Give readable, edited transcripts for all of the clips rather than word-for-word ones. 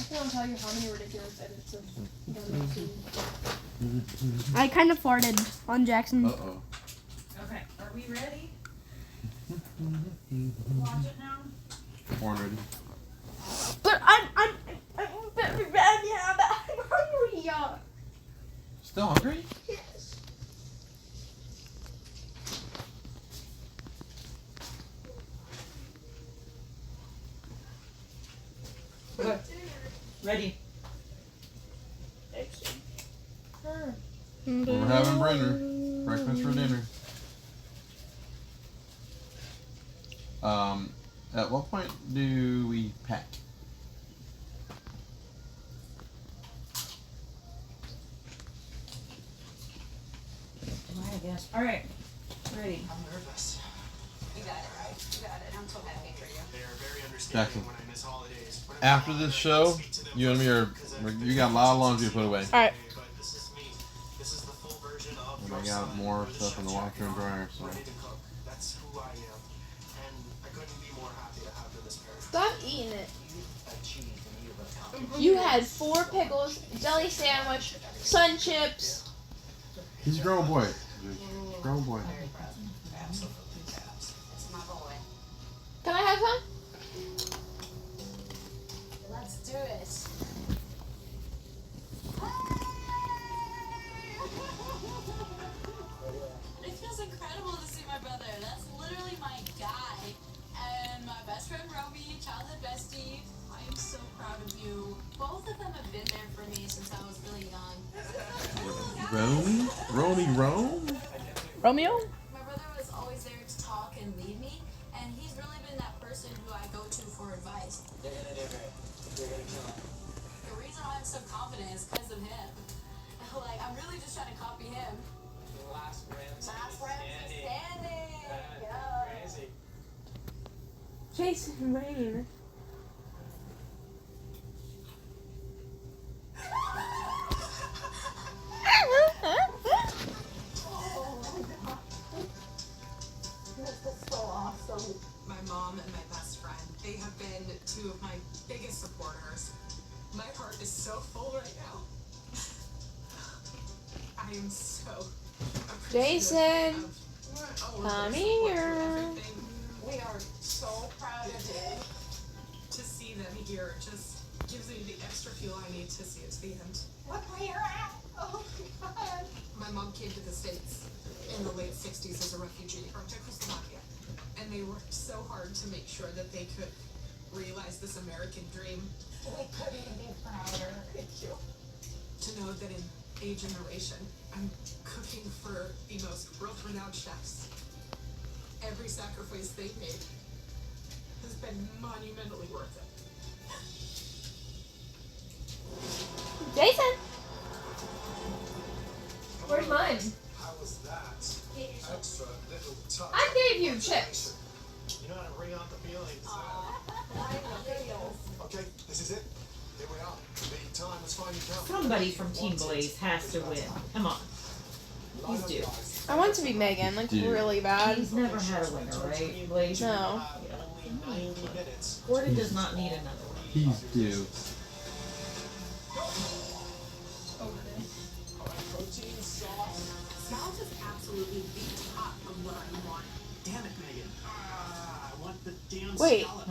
can't tell you how many ridiculous edits of I kind of farted on Jackson. Uh-oh. Okay, are we ready? Watch it now. Born ready. But I'm very bad, yeah, but I'm hungry, yeah. Still hungry? Yes. Okay. Ready. We're having dinner. Breakfast for dinner. At what point do we pack? I guess. All right. Ready. I'm nervous. You got it, right? You got it. I'm so happy for you. They are very understanding Jackson. when I miss holidays. After this show, you and me you got a lot of laundry to put away. Alright. But this is me. This is the full version of And I got more stuff in the washer and dryer, so. ready to cook. That's who I am. And I couldn't be more happy to have you this pair. Stop eating it. Achieved and you've accomplished. You had 4 pickles, jelly sandwich, sun chips. He's a grown boy. Grown boy. Very proud. Absolutely, Cabs. It's my boy. Can I have some? Let's do it. It feels incredible to see my brother. That's literally my guy. And my best friend Romy, childhood bestie. I am so proud of you. Both of them have been there for me since I was really young. Rome? Rome? Romeo? My brother was always there to talk and lead me, and he's really been that person who I go to for advice. You're gonna do great. You're gonna kill it. The reason why I'm so confident is because of him. Like, I'm really just trying to copy him. Last Rams. Last Rams standing. Crazy. Jason Rain. My mom and my best friend, they have been 2 of my biggest supporters. My heart is so full right now. I am so appreciative Jason, of all of come their support here. through everything. We are so proud of you. To see them here just gives me the extra fuel I need to see it to the end. Look where you're at. Oh God. My mom came to the States in the late 60s as a refugee from Czechoslovakia. And they worked so hard to make sure that they could realize this American dream. We couldn't be prouder. Thank you. To know that in a generation, I'm cooking for the most world-renowned chefs. Every sacrifice they've made has been monumentally worth it. Jason. Where's mine? How was that? Extra little touch. I gave you chips. You know how to bring out the feelings. Okay, this is it. Here we are. The time has finally come. Somebody from Team Blaze has to win. Come on. He's due. I want to be Megan, like Dude. really bad. He's never had a winner, right, Blaze? No. Only 90 minutes. Gordon does not need another one. He's due. Protein, sauce. Sauce is absolutely the top of what I want. Damn it, Megan. I want the damn Wait. scallops.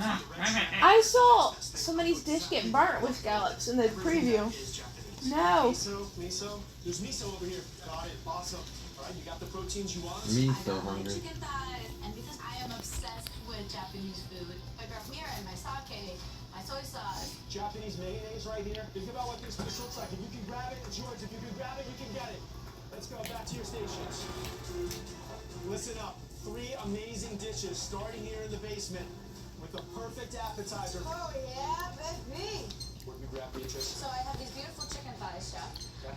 I saw somebody's dish get burnt with scallops in the preview. Is Japanese. No. Miso. There's miso over here. Got it. Awesome. All right, you got the proteins you want. Me I so got my hungry. chicken thighs, and because I am obsessed with Japanese food, my garnier and my sake, my soy sauce. Japanese mayonnaise right here. Think about what this dish looks like. If you can grab it, it's yours. If you can grab it, you can get it. Let's go back to your stations. Listen up. 3 amazing dishes starting here in the basement with the perfect appetizer. Oh yeah, that's me. What did we grab, Beatrice? So I have these beautiful chicken thighs, chef.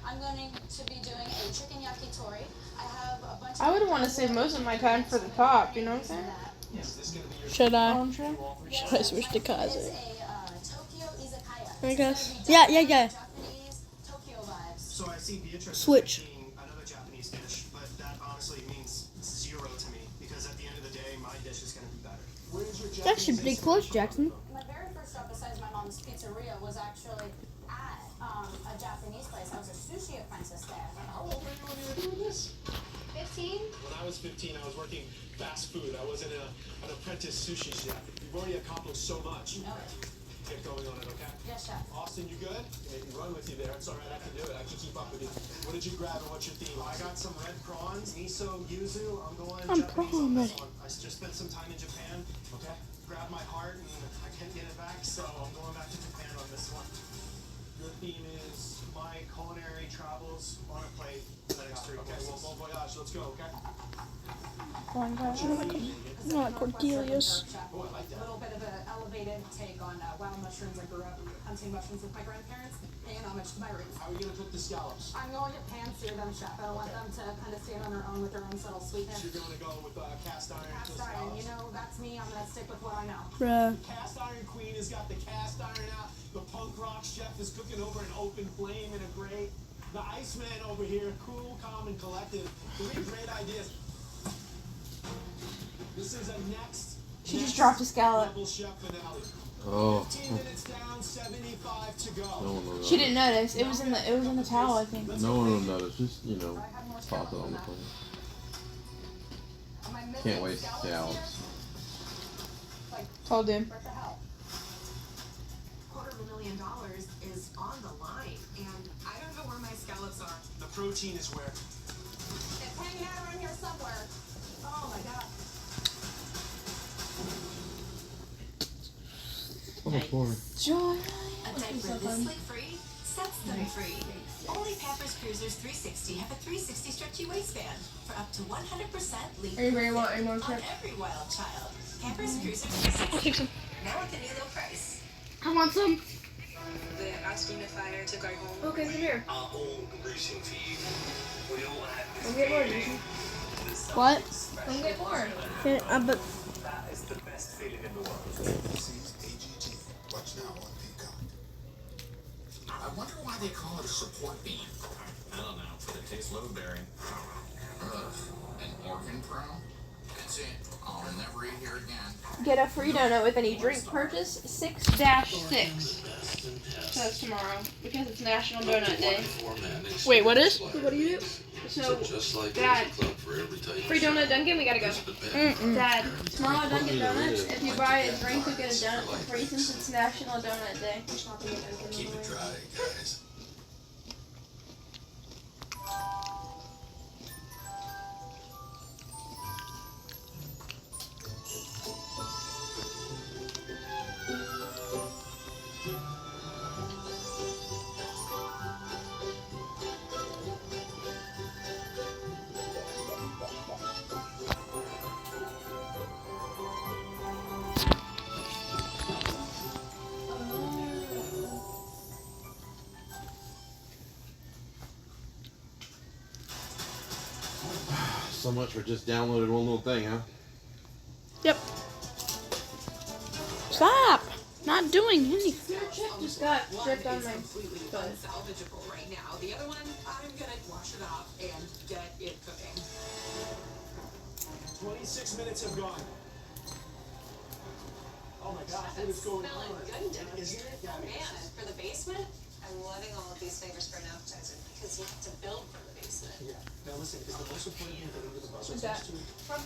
I'm going to be doing a chicken yakitori. I have a bunch of I would want to save most of my time for the top, you know what I'm saying? Is this gonna be your Should I? Should I switch to Kaze? It's a Tokyo izakaya. I It's guess. gonna be Yeah. Japanese Tokyo vibes. So I see Beatrice is Switch. making another Japanese dish, but that honestly means 0 to me because at the end of the day, my dish is gonna be better. Where's your It's actually pretty close, Jackson. My very first job besides my mom's John's Pizzeria was actually at a Japanese place. I was a sushi apprentice there. How old were you when you were doing this? 15? When I was 15, I was working fast food. I wasn't an apprentice sushi chef. You've already accomplished so much. No. Get going on it, okay? Yes, chef. Austin, you good? I can run with you there. It's all right. I can do it. I can keep up with you. What did you grab and what's your theme? I got some red prawns, miso, yuzu. I'm going Japanese on this one. I just spent some time in Japan. Okay. Grabbed my heart and I can't get it back, so I'm going back to Japan on this one. Your theme is my culinary travels on a plate for the next 3 days. Okay, well, bon voyage. Let's go, okay? Not Cordelius. Oh, I like A that. little bit of an elevated take on wild mushrooms. I grew up hunting mushrooms with my grandparents, paying homage to my roots. How are you going to cook the scallops? I'm going to pan sear them, chef. I want them to kind of stand on their own with their own subtle sweetness. You're going to go with cast iron to Cast the iron, scallops? you know, that's me. I'm going to stick with what I know. Bruh. Cast Iron Queen has got the cast iron out. The punk rock chef is cooking over an open flame in a grate. The Iceman over here, cool, calm, and collected. 3 great ideas. This is a next. She just dropped a scallop. Level chef finale. Oh. 15 minutes down, 75 to go. No one will She notice. didn't notice. It was in the towel, I think. No one will notice. Just, you know, I have more pop it scallops on the than plate. that. Am I missing Can't waste scallops scallops. here? Like, Told him. what the hell? $250,000 is on the line, and I don't know where my scallops are. The protein is where. It's hanging out around here somewhere. Oh my god. On the floor. Joy. A diaper this slick free sets them free. Only Pampers Cruisers 360 have a 360 stretchy waistband for up to 100% leak Anybody want any more on chips? every wild child. Pampers Cruisers 360. Now with a new low price. I want some. The oxygen fire took our home. Okay, come here. Our old racing team. We all had this Come get more, feeling. Jason. What? Come get more. But That is the best feeling in the world. AGT. Watch now on Peacock. I wonder why they call it a support beam. I don't know, but it tastes load bearing. Ugh, an organ pro? That's it. I'll never eat here again. Get a free donut with any drink purchase 6-6. So that's tomorrow because it's National Donut Day. wait, what is? What do you do? So, Dad, free donut Dunkin', we gotta go. Dad, tomorrow at Dunkin' Donuts, if you buy a drink, you get a donut for free since it's National Donut Day. Keep it dry, guys. So much for just downloading one little thing, huh? Yep. Stop! Not doing anything. Your chip just got dripped on my Completely foot. unsalvageable right now. The other one, I'm gonna wash it off and get it cooking. 26 minutes have gone. Oh my gosh, what is going Smelling on? good down Isn't here. it? Yeah, I mean, Man, for the basement, I'm loving all of these flavors for an appetizer because you have to build for the basement. yeah. Now listen, is the most important thing getting to the buzzer What's that? too?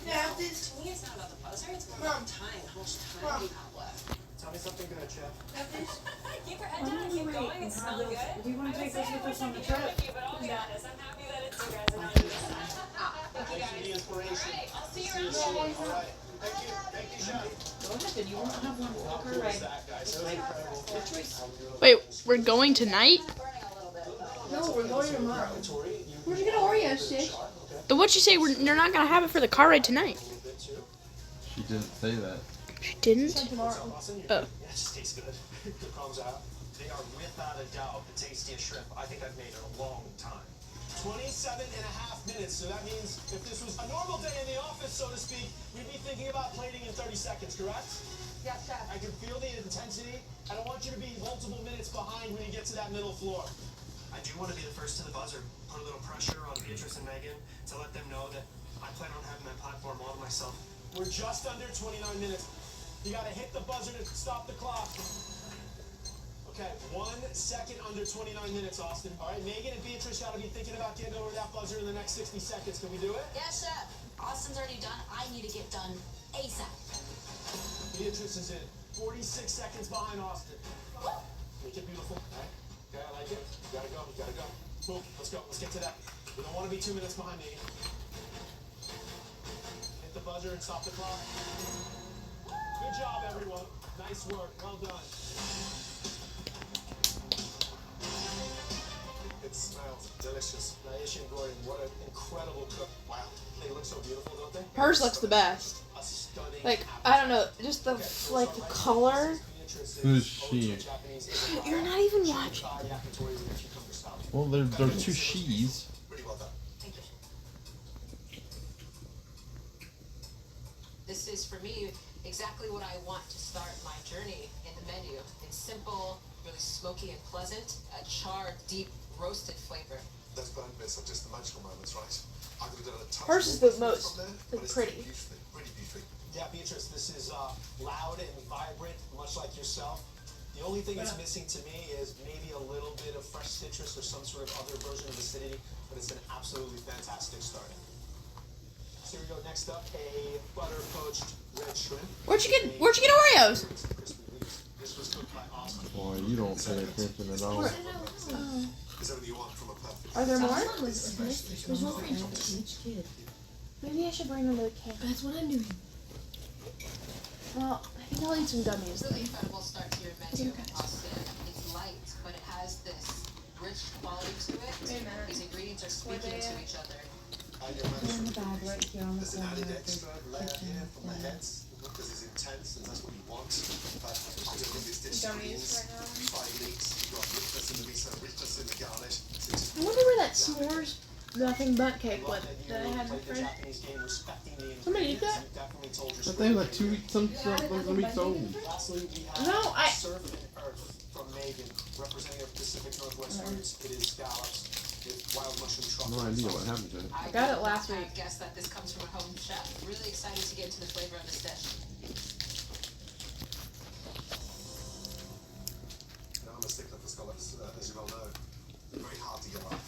No, to me, it's not about the buzzer. It's more about time. How much time do you have left? Tell me something good, chef. Keep your head down and keep going. It's smelling good. Do you want to take this with us on the With trip? you, but I'll be honest. I'm happy that it's you guys and not you. Thank you Thanks for the guys. inspiration. All right, I'll see you See you around. soon. All right. Thank you. Thank you, chef. Go ahead, then you won't have one How walker cool is right. that, guys? That was incredible. Your choice. Wait, we're going tonight? Burning a little bit. No, we're going tomorrow. Tori, Where'd you get an Oreo, Stitch? But what'd you say? They're not gonna have it for the car ride tonight. She didn't say that. She didn't? Tomorrow. Oh. Yeah, it just tastes good. The crumbs out. They are without a doubt the tastiest shrimp I think I've made in a long time. 27 and a half minutes. So that means if this was a normal day in the office, so to speak, we'd be thinking about plating in 30 seconds, correct? Yes, chef. I can feel the intensity. I don't want you to be multiple minutes behind when you get to that middle floor. I do want to be the first to the buzzer, put a little pressure on Beatrice and Megan to let them know that I plan on having that platform all to myself. We're just under 29 minutes. You gotta hit the buzzer to stop the clock. 1 second under 29 minutes, Austin. All right, Megan and Beatrice got to be thinking about getting over that buzzer in the next 60 seconds. Can we do it? Yes, chef. Austin's already done. I need to get done ASAP. Beatrice is in. 46 seconds behind Austin. Make it beautiful. All right. Okay, I like it. You gotta go. You gotta go. Boom. Let's go. Let's get to that. We don't want to be 2 minutes behind Megan. Hit the buzzer and stop the clock. Good job, everyone. Nice work. Well done. It smells delicious. Naisha and Gordon, what an incredible cook. Wow. They look so beautiful, don't they? Hers looks the best. A stunning Like, I don't know, just the like the color. Who's she? You're not even watching. Well, there's two she's. Pretty well done. Thank you. This is, for me, exactly what I want to start my journey in the menu. It's simple, really smoky and pleasant, a charred, deep, roasted flavor. Those burnt bits are just the magical moments, right? I could have done a touch Hers is more the most from there, like, but it's pretty. Beautifully, pretty beautifully. Yeah, Beatrice, this is loud and vibrant, much like yourself. The only thing it's missing to me is maybe a little bit of fresh citrus or some sort of other version of acidity, but it's an absolutely fantastic start. So here we go. Next up, a butter poached red shrimp. Where'd you get Oreos? This was cooked by Austin. Boy, you don't pay attention at all. Is everything you want from a perfect? Are there more? There's more for each kid. Maybe I should bring them to the camp. That's what I'm doing. Well, I think I'll eat some gummies. Really incredible start to your menu, Austin. It's light, but it has this rich quality to it. These ingredients are speaking to each other. In the bag right here on the There's an corner added of extra the layer kitchen. here for my heads because it's intense and that's what you want. But I don't think this dish screams 5 leeks. You've got richness in the miso, richness in the garnish. I wonder where that s'mores nothing but cake went that I had in the fridge. Somebody eat that? That thing's like 2 weeks, some weeks old. Lastly, we have No, Surf and Earth from Megan, representing our Pacific Northwest roots. It is scallops with wild mushroom truffles. No idea what happened to it. I got it last week. I guess that this comes from a home chef. Really excited to get into the flavor of this dish. Now I'm a stickler for scallops, as you well know. Very hard to get off.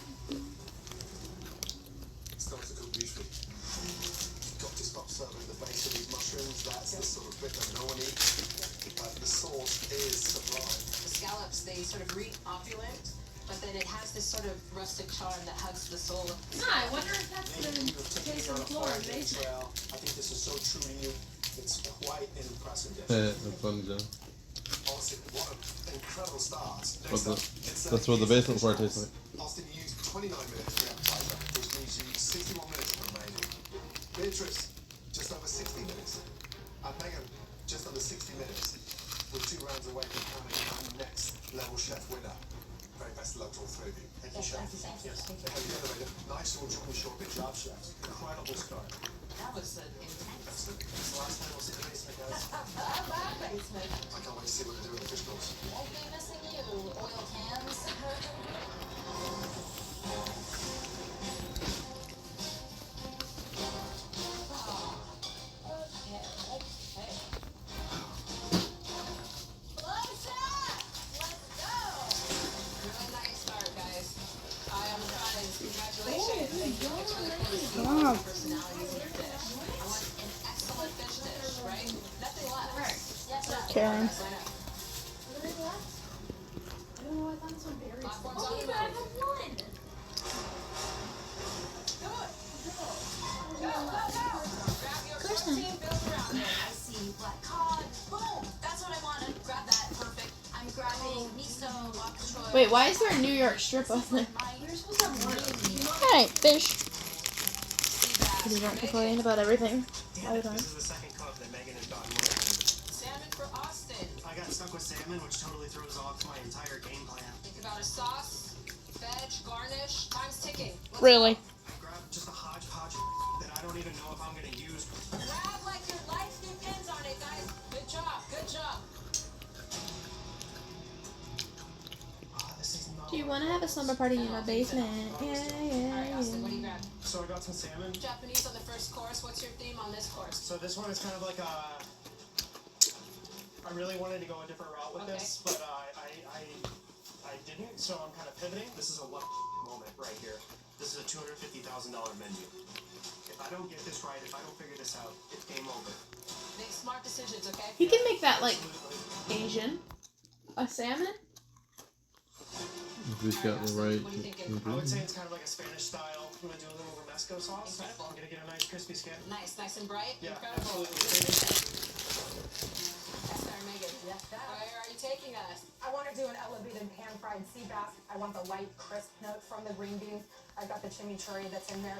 Scallops are cooked beautifully. You've got to stop serving the base of these mushrooms. That's the sort of bit that no one eats. The sauce is sublime. The scallops, they sort of read opulent, but then it has this sort of rustic charm that hugs the soul. I wonder if that's the taste of the floor in the basement. I think this is so true to you. It's quite an impressive dish. That's fun, Joe. Austin, what an incredible start. That's what the basement floor tastes like. Austin, you used 29 minutes for the appetizer, which means you used 61 minutes for the remaining. Beatrice, just over 60 minutes. And Megan, just under 60 minutes. We're 2 rounds away from becoming our next level chef winner. Very best of luck to all 3 of you. Thank you, chef. Yes. Thank you. Nice and jewelry short. Good job, chef. Incredible start. That was an intense. Excellent. It's the last time we'll see the basement, guys. Basement. I can't wait to see what they do with the fish balls. Won't be missing you, oil cans. Wow. Karen. I see black cod. Boom! That's what I wanted. Grab that. Perfect. I'm grabbing miso, bok choy. Wait, why is there a New York strip on there? Alright, fish. You don't complain about everything all the time. This is the second cook that Megan and Don Salmon for Austin. I got stuck with salmon, which totally throws off my entire game plan. Think about a sauce, veg, garnish. Time's ticking. Let's Really? I grabbed just a hodgepodge that I don't even know if I'm gonna use. grab like your life depends on it, guys. Good job. Good job. This is not. Do you want to have a slumber party in my basement? Yeah, Alright, Austin, what do you yeah. grab? So I got some salmon. Japanese on the first course. What's your theme on this course? So this one is kind of like a. I really wanted to go a different route with Okay. this, but I didn't, so I'm kind of pivoting. This is a luck moment right here. This is a $250,000 menu. If I don't get this right, if I don't figure this out, it's game over. Make smart decisions, okay? He can make that like Asian. A salmon? If he's got the right. I would say it's kind of like a Spanish style. I'm gonna do a little romesco sauce. Incredible. I'm gonna get a nice crispy skin. Nice and bright. Yeah, Incredible. absolutely. That's our Megan. Yes, that. Where are you taking us? I want to do an elevated pan-fried sea bass. I want the light, crisp note from the green beans. I got the chimichurri that's in there.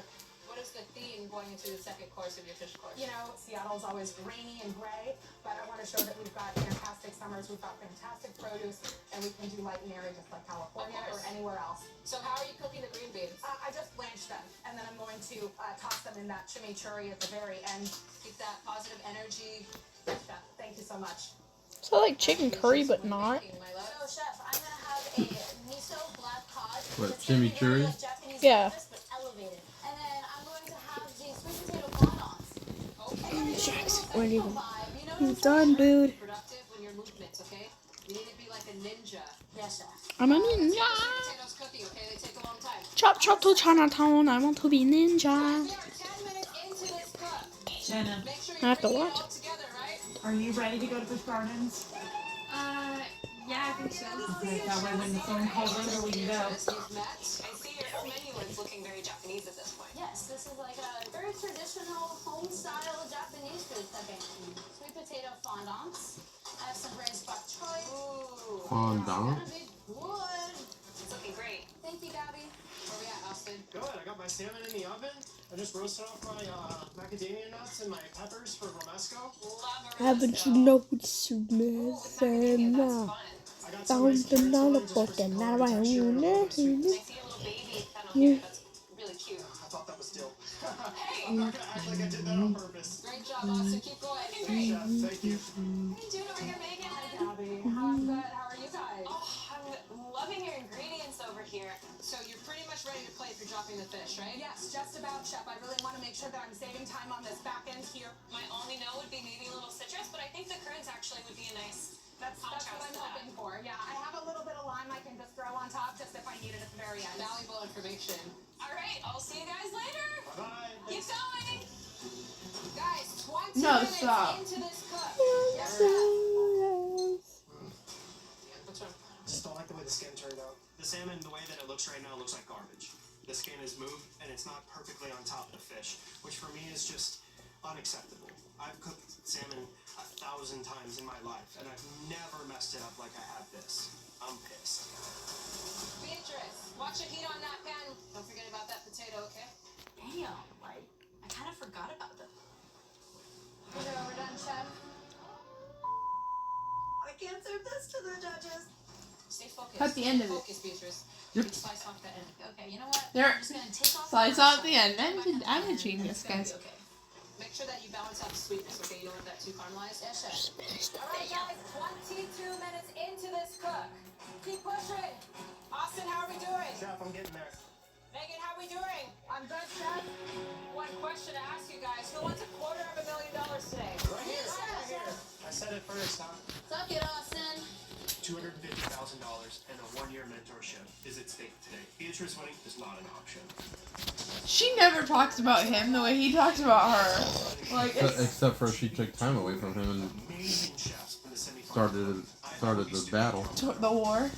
What is the theme going into the second course of your fish course? You know, Seattle's always rainy and gray, but I want to show that we've got fantastic summers, we've got fantastic produce, and we can do light and airy just like California or anywhere else. So how are you cooking the green beans? I just blanched them, and then I'm going to toss them in that chimichurri at the very end. Keep that positive energy. Yes, Chef. Thank you so much. So like chicken curry, but not. So, Chef, I'm gonna have a miso black cod. What, It's gonna be chimichurri? like Japanese Yeah. breakfast, but elevated. And then I'm going to have the sweet potato fondants. Okay. Shucks, we're even. You know You what done, dude. Productive when your movements, okay? You need to be like a ninja. Yes, Chef. I'm a Sweet ninja. potatoes cooking, okay? They take a long time. Chop chop to Chinatown. I want to be ninja. We are 10 minutes into this cook. Jenna, Make sure I have to bring it watch. all together, right? are you ready to go to Busch Gardens? Yeah, I think so. Okay, that way when the phone calls over, we can go. You've met. I see your menu is looking very Japanese at this point. Yes, this is like a very traditional home-style Japanese food cooking. Sweet potato fondants. I have some braised bok choy. Ooh. Fondant? It's gonna be good. It's looking great. Thank you, Gabby. Where we at, Austin? Good. I got my salmon in the oven. I just roasted off my macadamia nuts and my peppers for romesco. Love a Haven't you noticed now? I got some rice carrots in there just for some color and texture and a little bit of sweetness. I see a little baby tunnel here. That's really cute. I thought that was still. Hey! I'm not gonna act like I did that on purpose. Great job, Austin. Keep going. Chef, Great. thank you. How you doing over here, Megan? Hi, Gabby. I'm good. How are you guys? Oh, I'm loving your ingredients over here. So you're pretty much ready to play if you're dropping the fish, right? Yes, just about, Chef. I really want to make sure that I'm saving time on this back end here. My only no would be maybe a little citrus, but I think the currants actually would be a nice That's what I'm hoping for. Yeah, I have a little bit of lime I can just throw on top just if I need it at the very end. valuable information. All right, I'll see you guys later. Bye. Keep going. Guys, 20 No, minutes stop. into this cook. Yes, Chef. What's wrong? Just don't like the way the skin turned out. The salmon, the way that it looks right now, looks like garbage. The skin is moved and it's not perfectly on top of the fish, which for me is just unacceptable. I've cooked salmon 1,000 times in my life and I've never messed it up like I have this. I'm pissed. Beatrice, watch the heat on that pan. Don't forget about that potato, okay? Damn, like, I kind of forgot about them. Okay, we're done, Chef. I can't serve this to the judges. Stay focused. Cut the end of it. Focus, Beatrice. Yep. You can slice off the end. Okay, you know what? There. I'm just gonna take off Slice the off the end. I'm a genius, It's gonna be guys. okay. Make sure that you balance out the sweetness, okay? You don't want that too caramelized. Yes, Chef. All right, guys, 22 minutes into this cook. Keep pushing. Austin, how are we doing? Chef, I'm getting there. Megan, how are we doing? I'm good, Chef. One question to ask you guys. Who wants $250,000 today? Right here, right here. I said it first, huh? Suck it, Austin. $250,000 and a 1-year mentorship is at stake today. Beatrice winning is not an option. She never talks about him the way he talks about her. Like, it's, Except for she took time away from him and Amazing chefs in the semifinals. started the battle. the war.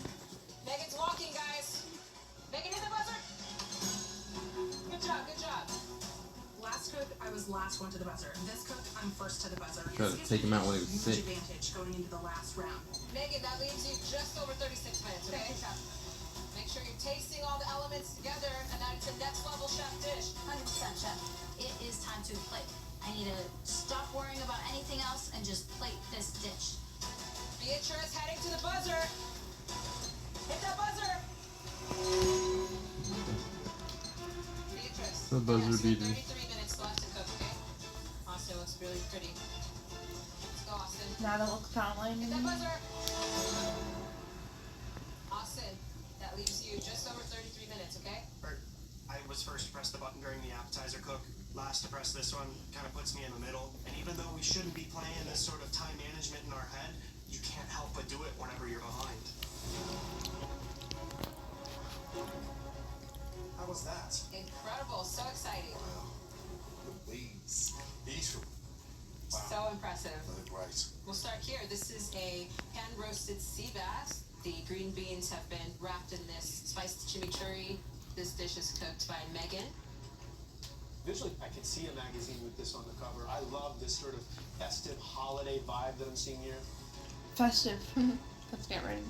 Megan's walking, guys. Megan, hit the buzzer. Good job, good job. Last cook, I was last one to the buzzer. This cook, I'm first to the buzzer. Tried to take him out when he was Huge sick. advantage going into the last round. Megan, that leaves you just over 36 minutes, okay? Thank you, Chef. Make sure you're tasting all the elements together and that it's a next level chef dish. 100%, Chef. It is time to plate. I need to stop worrying about anything else and just plate this dish. Beatrice heading to the buzzer. Hit that buzzer. Beatrice. The buzzer we have beater. 33 minutes left to cook, okay? Austin looks really pretty. Let's go, Austin. Now that looks kind of lame. Hit that buzzer. Austin, that leaves you just over 33 minutes, okay? I was first to press the button during the appetizer cook. Last to press this one kind of puts me in the middle. And even though we shouldn't be playing this sort of time management in our head, you can't help but do it whenever you're behind. a pan-roasted sea bass. The green beans have been wrapped in this spiced chimichurri. This dish is cooked by Megan. Visually, I could see a magazine with this on the cover. I love this sort of festive holiday vibe that I'm seeing here. Festive. Let's get ready.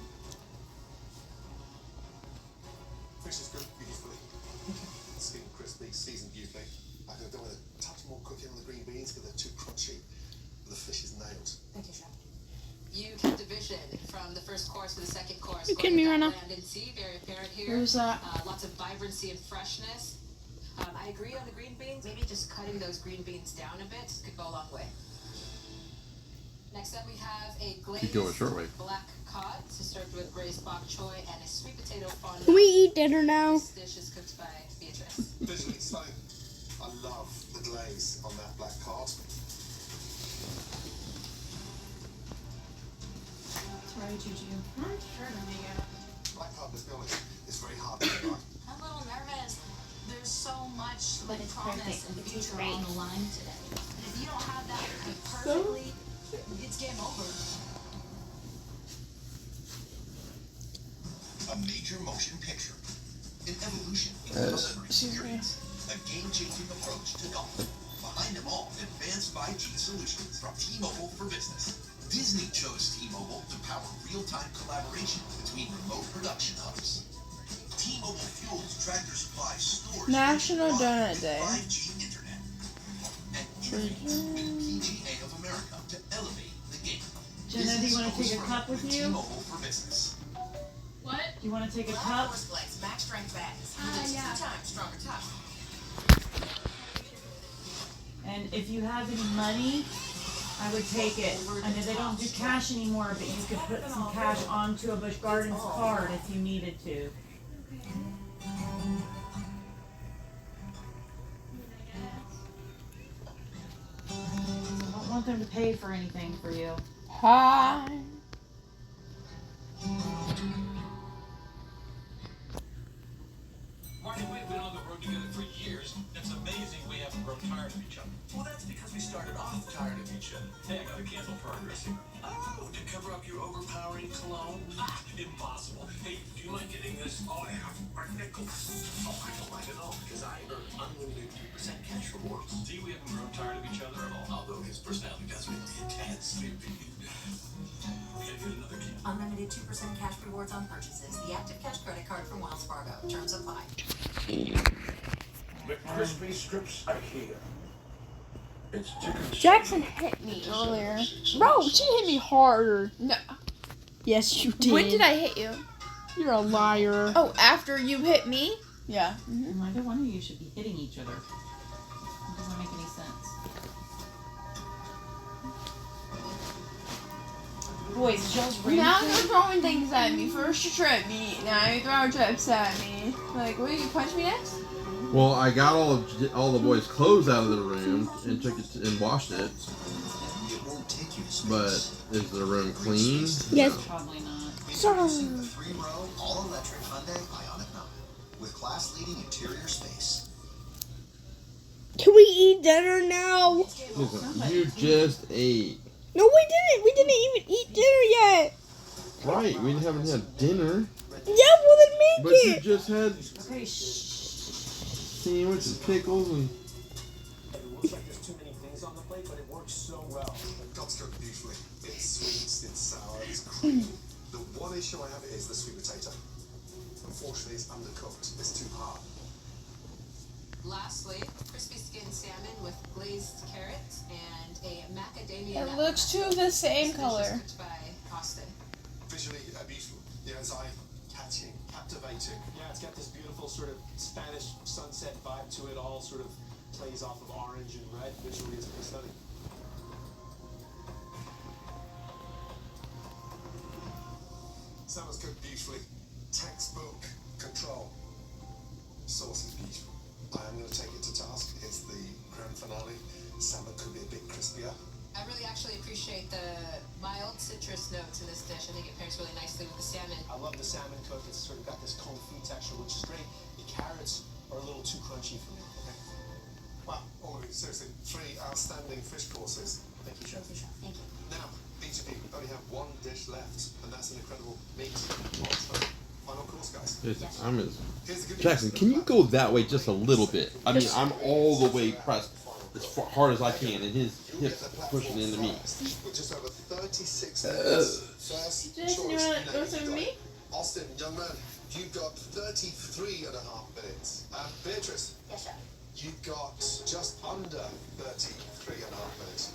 Fish is cooked beautifully. Skin crispy, seasoned beautifully. I could have done with a touch more cooking on the green beans because they're too crunchy. But the fish is nailed. Thank you, Chef. You kept a vision from the first course to the second course. You kidding me right now? Land and sea, very apparent here. Where's that? Lots of vibrancy and freshness. I agree on the green beans. Maybe just cutting those green beans down a bit could go a long way. Next up, we have a glazed go a short way. black cod, served with braised bok choy and a sweet potato fondue. Can we eat dinner now? This dish is cooked by Beatrice. Visually stunning. I love the glaze on that black cod. Sorry, Juju. Black cod, let's be honest, it's very hard to get right. I'm a little nervous. There's so much But it's promise perfect. and It tastes future great. on the line today. If you don't have that perfectly, it's game over. A major motion picture, an evolution in customer experience, a game-changing approach to golf. Behind them all, advanced 5G solutions from T-Mobile for Business. Disney chose T-Mobile to power real-time collaboration between remote production hubs. T-Mobile fuels Tractor Supply stores. National Donut Day. 5G internet. And innovate with PGA of America to elevate the game. Jenna, do you want to take a cup with you? T-Mobile for Business. What? Do you want to take a cup? Max strength bags. Yeah. 2 times stronger top. And if you have any money, I would take it. I know they don't do cash anymore, but you could put some cash onto a Busch Gardens card if you needed to. I don't want them to pay for anything for you. Hi. Marty, we've been on the road together for years. It's amazing we haven't grown tired of each other. Well, that's because we started off tired of each other. Hey, I got a candle for our dressing. Oh, to cover up your overpowering cologne? Ah, impossible. Hey, do you mind getting this? Oh, I have my nickels. Oh, I don't mind at all because I earn unlimited 3% cash rewards. See, we haven't grown tired of each other at all. Although his personality does make me intense, maybe. We gotta get another candle. Unlimited 2% cash rewards on purchases. The active cash credit card from Wells Fargo. Terms apply. McCrispy strips are here. It's chicken. Jackson hit me earlier. Bro, she hit me harder. No. Yes, you did. When did I hit you? You're a liar. Oh, after you hit me? Yeah. Neither one of you should be hitting each other. It doesn't make any sense. Boys, y'all's Now you're throwing things at me. First you trip me, now you throw chips at me. Like, what, you punch me next? Well, I got all the boys' clothes out of the room and took it and washed it. It won't take you to space. But is the room clean? Yes. Probably not. Sorry. Introducing the 3-row all-electric Hyundai Ioniq 9 with class-leading interior space. Can we eat dinner now? Listen, you just ate. No, we didn't. We didn't even eat dinner yet. Right, we haven't had dinner. Yeah, well then make But it. you just had Okay, sandwich and pickles and... It looks like there's too many things on the plate, but it works so well. God's cooked beautifully. It's sweet, it's sour, it's creamy. The one issue I have is the sweet potato. Unfortunately, it's undercooked. It's too hard. Lastly, crispy skinned salmon with glazed carrots and a macadamia It nut. looks to the same This dish is color. cooked by Austin. Visually beautiful. The eye-catching, captivating. Yeah, it's got this beautiful sort of Spanish sunset vibe to it. All sort of plays off of orange and red. Visually, it's pretty stunning. Salmon's cooked beautifully. Textbook control. Sauce is beautiful. I am going to take it to task. It's the grand finale. Salmon could be a bit crispier. I really actually appreciate the mild citrus notes in this dish. I think it pairs really nicely with the salmon. I love the salmon cook. It's sort of got this confit texture, which is great. The carrots are a little too crunchy for me. Okay. Wow, seriously, 3 outstanding fish courses. Thank you, Chef. Thank you. Now, Each of you only have one dish left, and that's an incredible meat. Final course, guys. I'm as Jackson. Can you go that way just a little bit? I mean, I'm all the way pressed as hard as I can, and his hips pushing into me. With just over 36 minutes. First Jason, you want to with me? Austin, young man, you've got 33.5 minutes. Beatrice. Yes, sir. You got just under 33.5 minutes.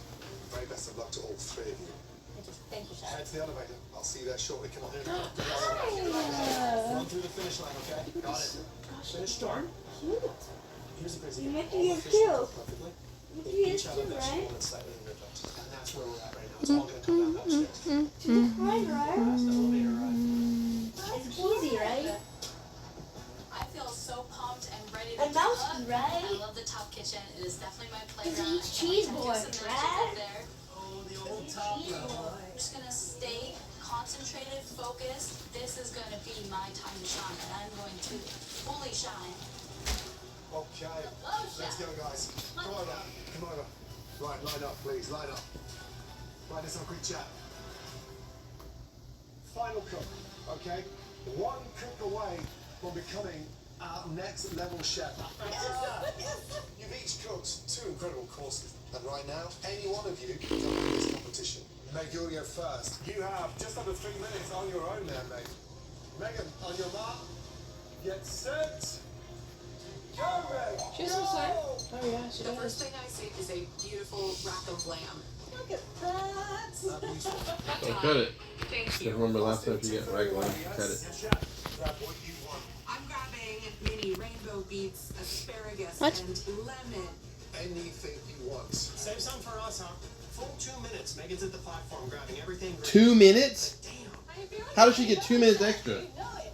Very best of luck to all three of you. Thank you, sir. Head to the elevator. I'll see you there shortly. Come on. Run through the finish line, okay? Got it. Finish start. Cute. Here's the crazy You thing. make All it the as fish cute. line perfectly. They each have a vegetable that's slightly ripped. And that's where we're at right now. It's all going to come down upstairs. She's fine, right? Past the elevator ride. It's easy, right? I feel so pumped and ready to And mouse, cook. right? I love the top kitchen. It is definitely my Because playground. he's cheese boy, Do some magic right? up there. Oh, the old top level. I'm just gonna stay concentrated, focused. This is gonna be my time to shine, and I'm going to fully shine. Okay. Let's go, guys. Come over. Come over. Right, line up, please. Line up. Right, let's have a quick chat. Final cook, okay? One cook away from becoming our next level chef. You've each cooked 2 incredible courses. And right now, any one of you can win this competition. Meg, you'll go first. You have just under 3 minutes on your own there, Meg. Megan, on your mark, get set. Go, Meg! She has some slime. Oh yeah, she The does. first thing I see is a beautiful rack of lamb. Look at that. Don't cut it. Thank Just you. remember last time you got regular, cut it. Grab what you want. I'm grabbing mini rainbow beets, asparagus, What? and lemon. Anything you want. Save some for us, huh? Full 2 minutes. Megan's at the platform grabbing everything. 2 minutes? Damn. How does she get 2 minutes extra?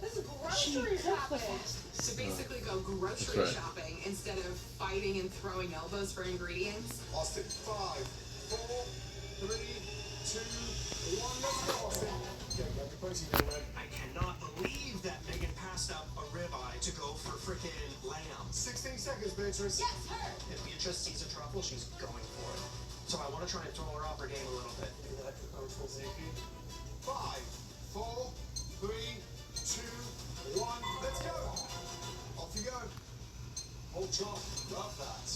This is grocery shopping. To basically go grocery right. shopping instead of fighting and throwing elbows for ingredients. Austin, 5, 4, 3, 2, 1. Let's go, Austin. Okay, grab your protein there, Meg. I cannot believe that Megan passed up a ribeye to go for frickin' lamb. 16 seconds, Beatrice. Yes, her. If Beatrice sees a truffle, she's going for it. So I want to try and throw her off her game a little bit. 5, 4, 3, 2, 1. Let's go. Off you go. Hold chop. Love that.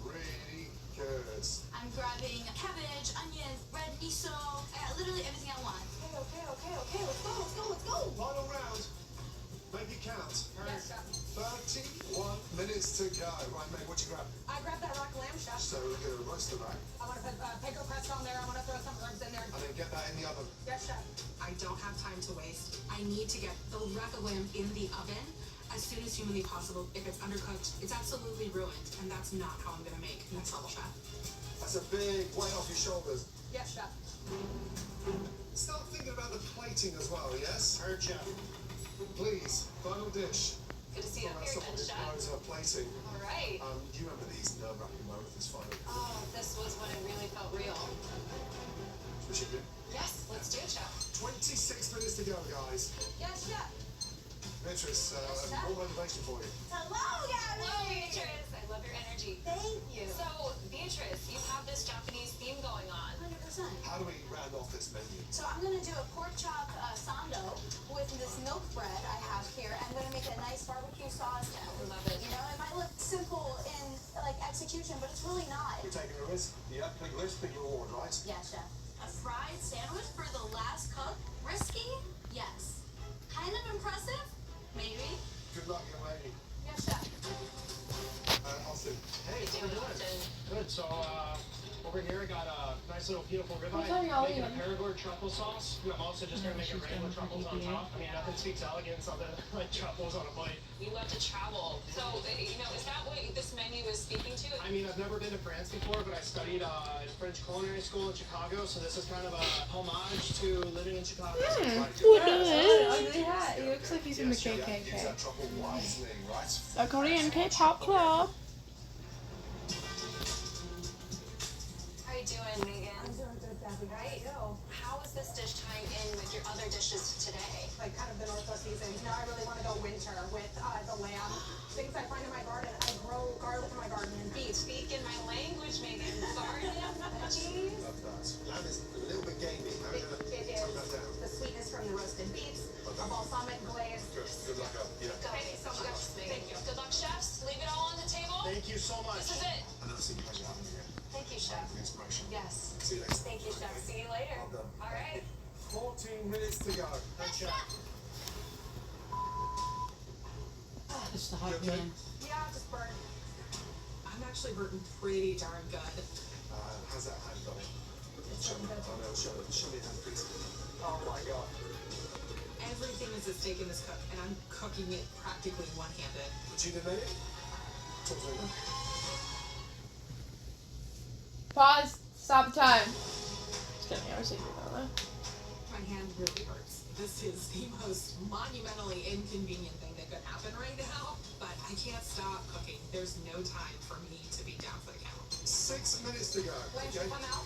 Really good. I'm grabbing cabbage, onions, red miso, literally everything I want. Okay. Let's go. Final round. Make it count. Yes, chef. 31 minutes to go. Right, Meg, what you grab? I grabbed that rack of lamb, chef. So we're going to roast the rack I want to put panko crust on there. I want to throw some herbs in there. and then get that in the oven. Yes, chef. I don't have time to waste. I need to get the rack of lamb in the oven as soon as humanly possible. If it's undercooked, it's absolutely ruined, and that's not how I'm gonna make next level chef. That's a big weight off your shoulders. Yes, chef. Start thinking about the plating as well, yes? Heard ya. Please, final dish. Good to see you up here, Someone who chef. knows her plating. All right. Do you remember these nerve-wracking moments this final? Oh, this was when it really felt real. Should we shoot it? Yes, let's do it, chef. 26 minutes to go, guys. Yes, chef. Beatrice, more motivation for you. Hello, Beatrice. I love your energy. Thank you. So, Beatrice, you have this Japanese theme going on. 100%. How do we round off this menu? So I'm gonna do a pork chop sando with this milk bread I have here. I'm gonna make a nice barbecue sauce. I love it. You know, it might look simple in like execution, but it's really not. You're taking a risk? Yeah, big risk, big reward, right? Yeah, chef. A fried sandwich for the last cook? Risky? Yes. Kind of impressive? Maybe. Good luck, young lady. Yes, chef. Austin. Hey, how we doing? Good. So, over here I got a nice little beautiful ribeye. What's on your Making a onion? Perigord truffle sauce. I'm also just gonna make it regular truffles on top. I mean, nothing speaks elegance other than like truffles on a plate. You love to travel. So, is that what this menu is speaking to? I mean, I've never been to France before, but I studied French culinary school in Chicago, so this is kind of a homage to living in Chicago. Ugly hat. He looks like he's in the Use KKK. that truffle wisely, right? The Korean K-pop club. How are you doing, Megan? I'm doing good, Debbie. Right? How is is this dish tying in with your other dishes today? Like kind of the Northwest season. Now I really want to go winter with the lamb. Things I find in my garden. I grow garlic in my garden and beets. Speak in my language, Megan. Garden, veggies. Lamb is a little bit gamey. It is. The sweetness from the roasted beets, a balsamic glaze. Good luck, yeah. Thank you so much. Thank you. Good luck, chefs. Leave it all on the table. Thank you so much. This is it. Another single pleasure having you here. Thank you, chef. Inspiration. Yes. See you later. Thank you, chef. See you later. Well done. All right. 14 minutes to go. Good chef. It's the hot man. Yeah, just burn. I'm actually hurting pretty darn good. How's that hand going? It's really good. Oh no, show me hand, please. Oh my god. Everything is at stake in this cook, and I'm cooking it practically one-handed. Regina made it? Talk to me now. Pause. Stop time. Just kidding. I was thinking about that. My hand really hurts. This is the most monumentally inconvenient thing that could happen right now, but I can't stop cooking. There's no time for me to be down for the count. 6 minutes to go. Blanche, Okay? come out.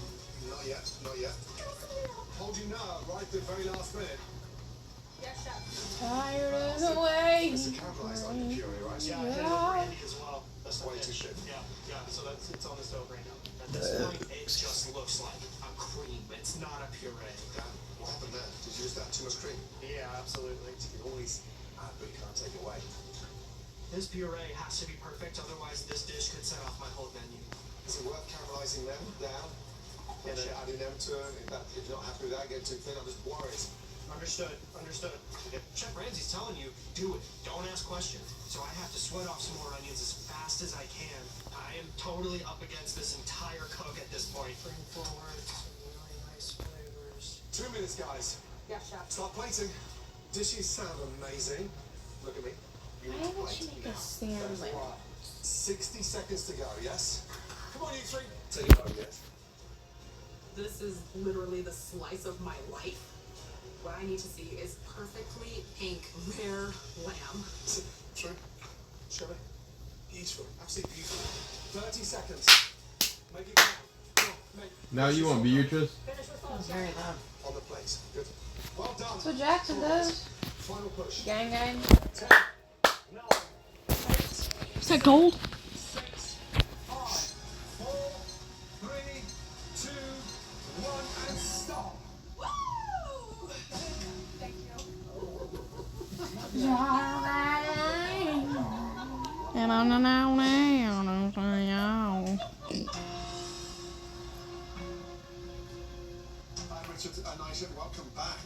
Not yet, not yet. Hold you now, right at the very last minute. Yes, chef. Tired of the way. It's a caramelized onion puree, right? Yeah, and brandy as well. That's Way too thick. Yeah, so it's on the stove right now. At this point, it just looks like a cream. It's not a puree. Dan, what happened there? Did you just add too much cream? Yeah, absolutely. You can always add, but you can't take away. This puree has to be perfect, otherwise this dish could set off my whole menu. Is it worth caramelizing them down? And then adding them to it? If you're not happy with that, get too thin, I'm just worried. Understood. If Chef Ramsay's telling you, do it. Don't ask questions. So I have to sweat off some more onions as fast as I can. I am totally up against this entire cook at this point. Bring forward some really nice flavors. 2 minutes, guys. Yes, chef. Start plating. Dishes sound amazing. Look at me. You Why need to would she plate make a now. sandwich? That's right. 60 seconds to go, yes? Come on, you three. Take it home, yes? This is literally the slice of my life. What I need to see is perfectly pink, rare lamb. Is it true? Show me. Beautiful. Absolutely beautiful. 30 seconds. Make it count. Come on, make. Now you want Beatrice? Finish with That all was very loud. On the plate. Good. Well done. That's what Jackson does. Final push. Gang, gang. 10, 9, 8, Is that gold? 6, 5, 4, 3, 2, 1, and stop. Woo! Thank you. Hi Richard and Aisha, welcome back.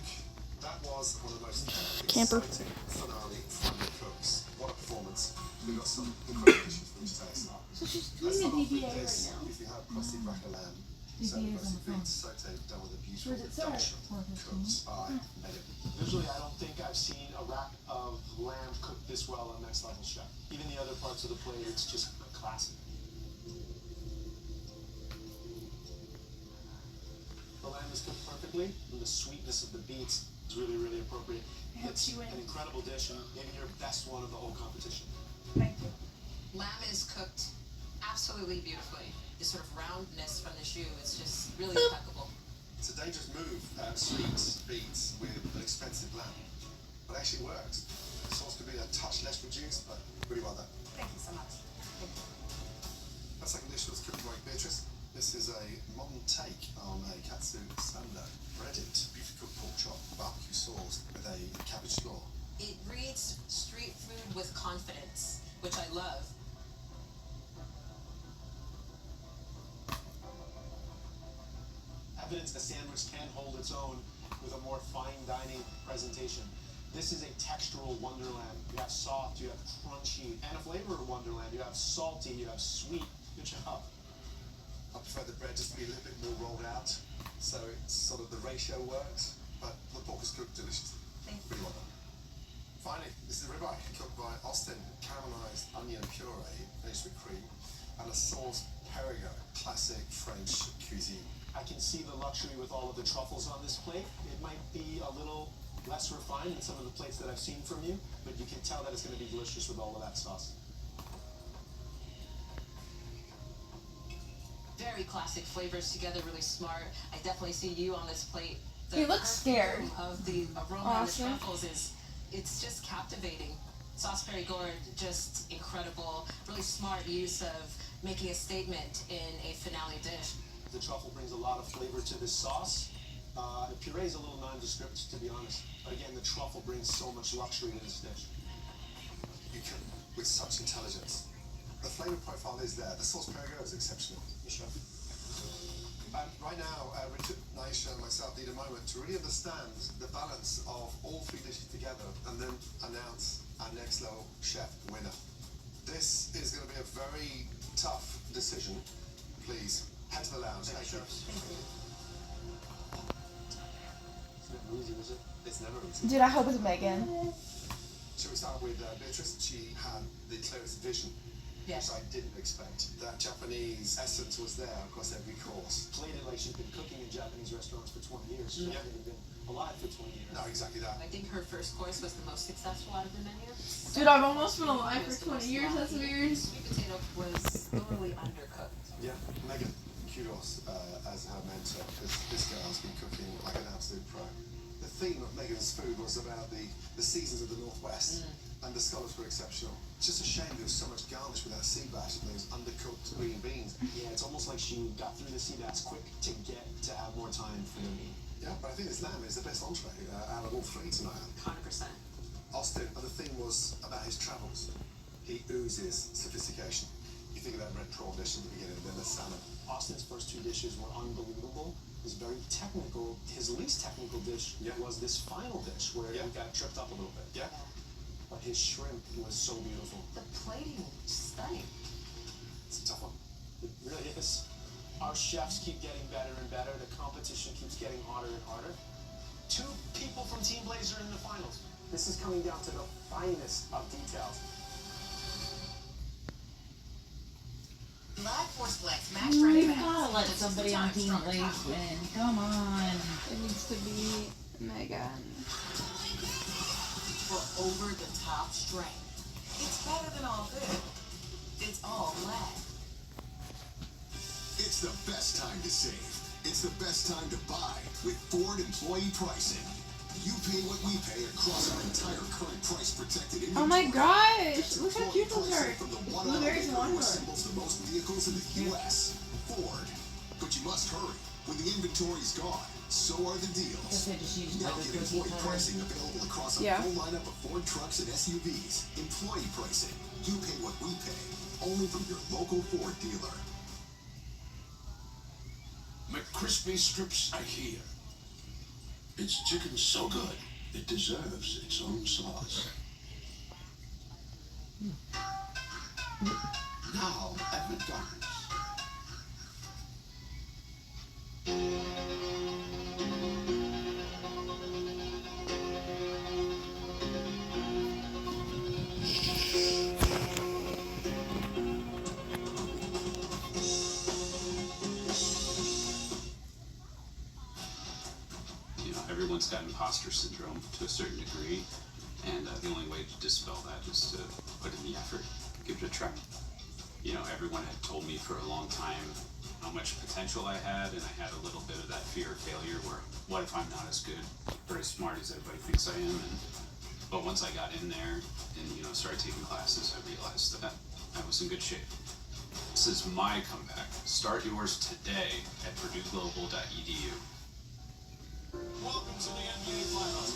That was one of the most Camper. exciting finale from the cooks. What a performance. We've got some incredible dishes for each taste. So she's Let's doing start a off with DBA right this. now. If you have crusty cracker lamb, DBA is on the roasted phone. beets, sauteed, done with a beautiful Where's it start? reduction. Cooks by Megan. Visually, I don't think I've seen a rack of lamb cooked this well on Next Level Chef. Even the other parts of the plate, it's just classic. The lamb is cooked perfectly, and the sweetness of the beets is really, really appropriate. It's you win. an incredible dish, and maybe your best one of the whole competition. Thank you. Lamb is cooked absolutely beautifully. The sort of roundness from the shoe is just really impeccable. It's a dangerous move, sweet beets with an expensive lamb. But it actually works. The sauce could be a touch less reduced, but really well done. Thank you so much. That second dish was cooked by Beatrice. This is a modern take on a katsu sando. Breaded, beautiful cooked pork chop, barbecue sauce with a cabbage slaw. It reads street food with confidence, which I love. Evidence a sandwich can hold its own with a more fine dining presentation. This is a textural wonderland. You have soft, you have crunchy, and a flavor wonderland. You have salty, you have sweet. Good job. I prefer the bread just to be a little bit more rolled out, so it's sort of the ratio works, but the pork is cooked deliciously. Thank you. Really well done. Finally, this is ribeye cooked by Austin, caramelized onion puree, finished with cream, and a sauce Perrigo, classic French cuisine. I can see the luxury with all of the truffles on this plate. It might be a little less refined than some of the plates that I've seen from you, but you can tell that it's going to be delicious with all of that sauce. Very classic flavors together, really smart. I definitely see you on this plate He looks scared. Of the aroma of the truffles it's just captivating. Salisbury gourd, just incredible. Really smart use of making a statement in a finale dish. The truffle brings a lot of flavor to this sauce. The puree is a little nondescript, to be honest. But again, the truffle brings so much luxury to this dish. You cook with such intelligence. The flavor profile is there. The sauce perigord is exceptional. Yes, chef. Right now, Richard, Naisha, and myself need a moment to really understand the balance of all three dishes together and then announce our next level chef winner. This is going to be a very tough decision. Please, head to the lounge. Thank you. It's never easy, is it? It's never easy. Dude, I hope it's Megan. Shall we start with Beatrice? She had the clearest vision. Yes. Which I didn't expect. That Japanese essence was there across every course. Played it like she's been cooking in Japanese restaurants for 20 years. She hasn't been alive for 20 years. No, exactly that. I think her first course was the most successful out of the menu. Dude, I've almost been alive for 20 years. That's weird. Sweet potato was thoroughly undercooked. Yeah, Megan, kudos as her mentor, because this girl's been cooking like an absolute pro. The theme of Megan's food was about the seasons of the Northwest, and the scallops were exceptional. It's just a shame there was so much garnish with that sea bass and those undercooked green beans. Yeah, it's almost like she got through the sea bass quick to get to have more time for the meat. Yeah, but I think this lamb is the best entree out of all three tonight. 100%. Austin, and the theme was about his travels. He oozes sophistication. You think of that red prawn dish at the beginning, then the salmon. Austin's first two dishes were unbelievable. It was very technical. His least technical dish was this final dish where he got tripped up a little bit. Yeah. But his shrimp was so beautiful. The plating, stunning. It's a tough one. It really is. Our chefs keep getting better and better. The competition keeps getting harder and harder. 2 people from Team Blazer in the finals. This is coming down to the finest of details. Black Force Flex, match You gotta let somebody on Team Blaze win. Come on. It needs to be Megan. For over-the-top strength. It's better than all good. It's all black. It's the best time to save. It's the best time to buy with Ford employee pricing. You pay what we pay across our entire current price protected inventory. Oh my gosh! Look how cute those are. From the Blueberries and who watermelon. assembles the most vehicles in the U.S. Ford. But you must hurry. When the inventory's gone, so are the deals. Now get employee pricing available across a full lineup of Ford trucks and SUVs. Employee pricing. You pay what we pay. Only from your local Ford dealer. McCrispy strips are here. It's chicken so good, it deserves its own sauce. Now at McDonald's. Everyone's got imposter syndrome to a certain degree, and the only way to dispel that is to put in the effort, give it a try. You know, everyone had told me for a long time how much potential I had, and I had a little bit of that fear of failure where, what if I'm not as good or as smart as everybody thinks I am? But once I got in there and, started taking classes, I realized that I was in good shape. This is my comeback. Start yours today at PurdueGlobal.edu. Welcome to the NBA Finals.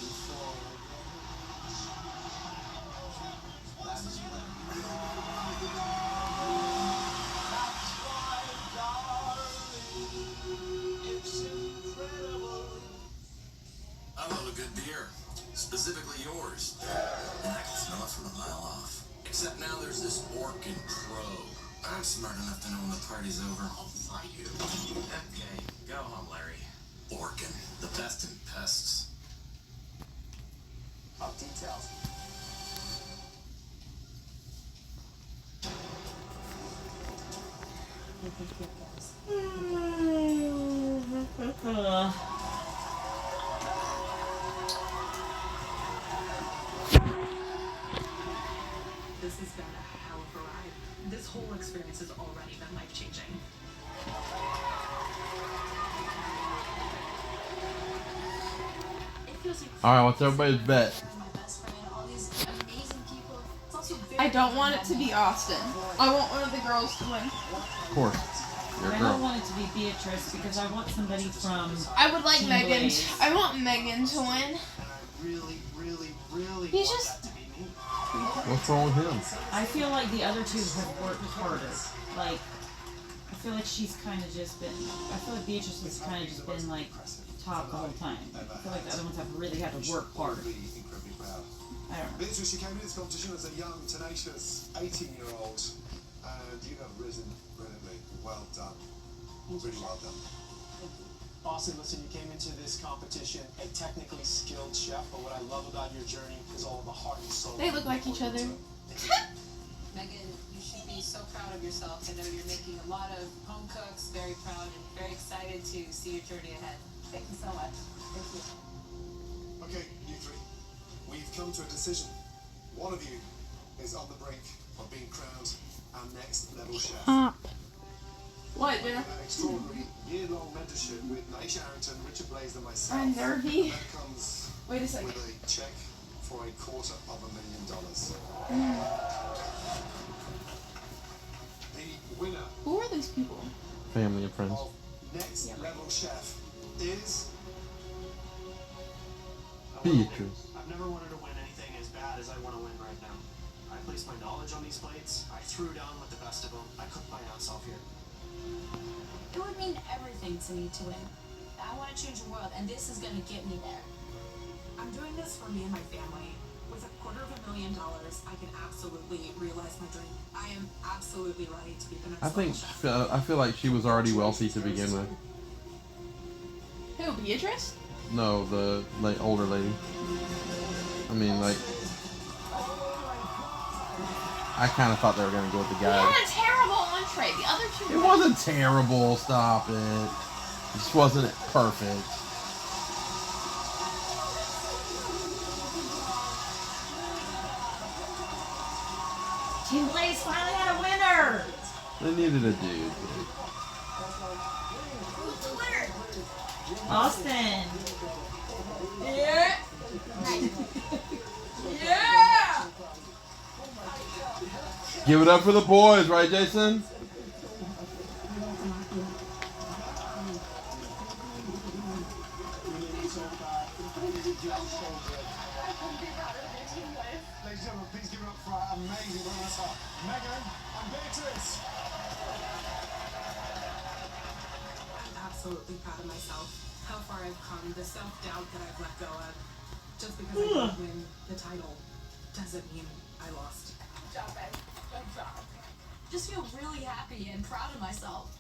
I love a good beer, specifically yours. And I can smell it from a mile off. Except now there's this Orkin Pro. I'm smart enough to know when the party's over. I'll fight you. Okay, go home, Larry. Orkin, the best in pests. Of details. This has been a hell of a ride. This whole experience has already been life-changing. Alright, what's everybody's bet? I don't want it to be Austin. I want one of the girls to win. Of course. You're a I girl. don't want it to be Beatrice because I want somebody from. I would like Team Megan. Blaze. I want Megan to win. Really He's just. What's wrong with him? I feel like the other two have worked harder. Like, I feel like she's kind of just been. I feel like Beatrice has kind of just been like top the whole time. I feel like the other ones have really had to work hard. I don't know. Beatrice, you came into this competition as a young, tenacious 18-year-old, and you have risen brilliantly. Well done. Really well done. Austin, listen, you came into this competition a technically skilled chef, but what I love about your journey is all of the heart and soul. They look like each other. Megan, you should be so proud of yourself. I know you're making a lot of home cooks very proud and very excited to see your journey ahead. Thank you so much. Thank you. Okay, you three. We've come to a decision. One of you is on the brink of being crowned our next level chef. What, Jenna? An extraordinary year-long mentorship with Naisha Arrington, Richard Blaze, and myself. I'm nervy. That comes Wait a second. with a check for $250,000. The winner Who are these people? Family and friends. of next level chef is Beatrice. I've never wanted to win anything as bad as I want to win right now. I placed my knowledge on these plates. I threw down with the best of them. I cooked my ass off here. It would mean everything to me to win. I want to change the world, and this is going to get me there. I'm doing this for me and my family. With $250,000, I can absolutely realize my dream. I am absolutely ready to be the next level chef. I feel like she was already wealthy to begin with. Who, Beatrice? No, the older lady. I mean, like, I kind of thought they were gonna go with the We guy. had a terrible entree. The other two. It wasn't terrible. Stop it. It just wasn't perfect. Team Blaze finally had a winner! They needed a dude. Austin! Yeah! Yeah! Give it up for the boys, right, Jason? Ladies and gentlemen, please give it up for our amazing runners up, Megan and Beatrice. I'm absolutely proud of myself. How far I've come, the self-doubt that I've let go of. Just because I didn't win the title doesn't mean I lost. Good job, babe. Good job. Just feel really happy and proud of myself.